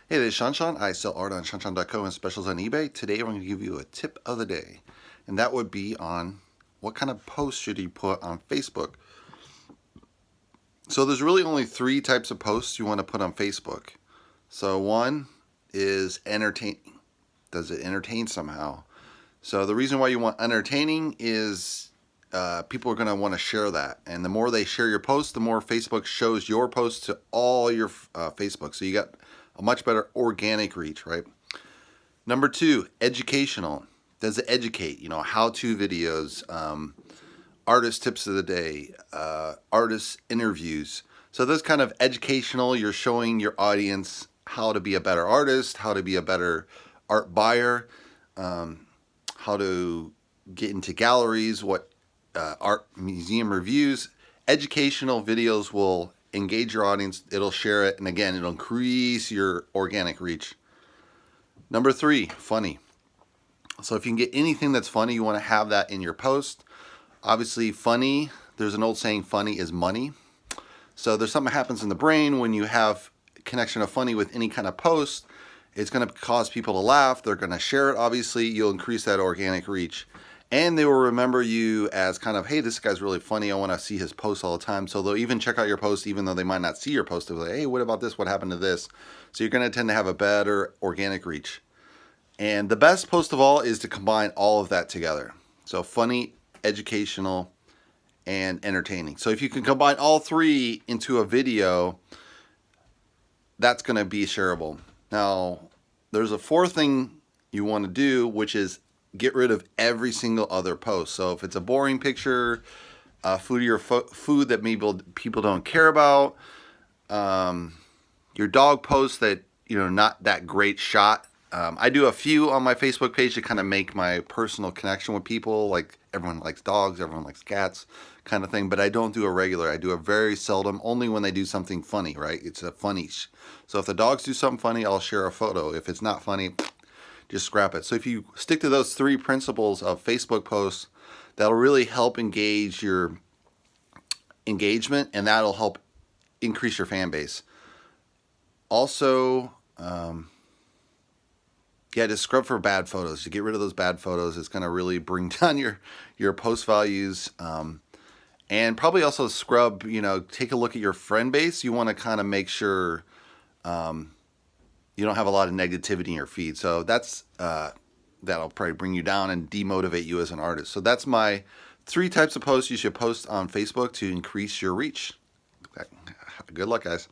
Hey, this is shawnshawn. I sell art on shawnshawn.co and specials on eBay. Today I'm going to give you a tip of the day, and that would be on what kind of post should you put on Facebook. So there's really only three types of posts you want to put on Facebook. So one is entertaining. Does it entertain somehow? So the reason why you want entertaining is people are going to want to share that, and the more they share your post, the more Facebook shows your post to all your Facebook. So you got a much better organic reach, right? Number two, educational. Does it educate? How-to videos, artist tips of the day, artist interviews. So this kind of educational, you're showing your audience how to be a better artist, how to be a better art buyer, how to get into galleries, what art museum reviews. Educational videos will engage your audience, it'll share it, and again, it'll increase your organic reach. Number three, funny. So if you can get anything that's funny, you want to have that in your post. Obviously, funny, there's an old saying, funny is money. So there's something that happens in the brain when you have connection of funny with any kind of post. It's going to cause people to laugh. They're going to share it. Obviously, you'll increase that organic reach. And they will remember you as kind of, hey, this guy's really funny. I want to see his posts all the time. So they'll even check out your post, even though they might not see your post. They'll be like, hey, what about this? What happened to this? So you're going to tend to have a better organic reach. And the best post of all is to combine all of that together. So funny, educational, and entertaining. So if you can combine all three into a video, that's going to be shareable. Now, there's a fourth thing you want to do, which is get rid of every single other post. So if it's a boring picture, food that maybe people don't care about, your dog post that, not that great shot. I do a few on my Facebook page to kind of make my personal connection with people. Like everyone likes dogs, everyone likes cats kind of thing, but I don't do a regular. I do a very seldom, only when they do something funny, right? It's a funny. So if the dogs do something funny, I'll share a photo. If it's not funny, just scrap it. So if you stick to those three principles of Facebook posts, that'll really help engage your engagement, and that'll help increase your fan base. Also, just scrub for bad photos. To get rid of those bad photos, it's going to really bring down your post values. And probably also scrub, take a look at your friend base. You want to kind of make sure you don't have a lot of negativity in your feed. So that'll probably bring you down and demotivate you as an artist. So that's my three types of posts you should post on Facebook to increase your reach. Good luck, guys.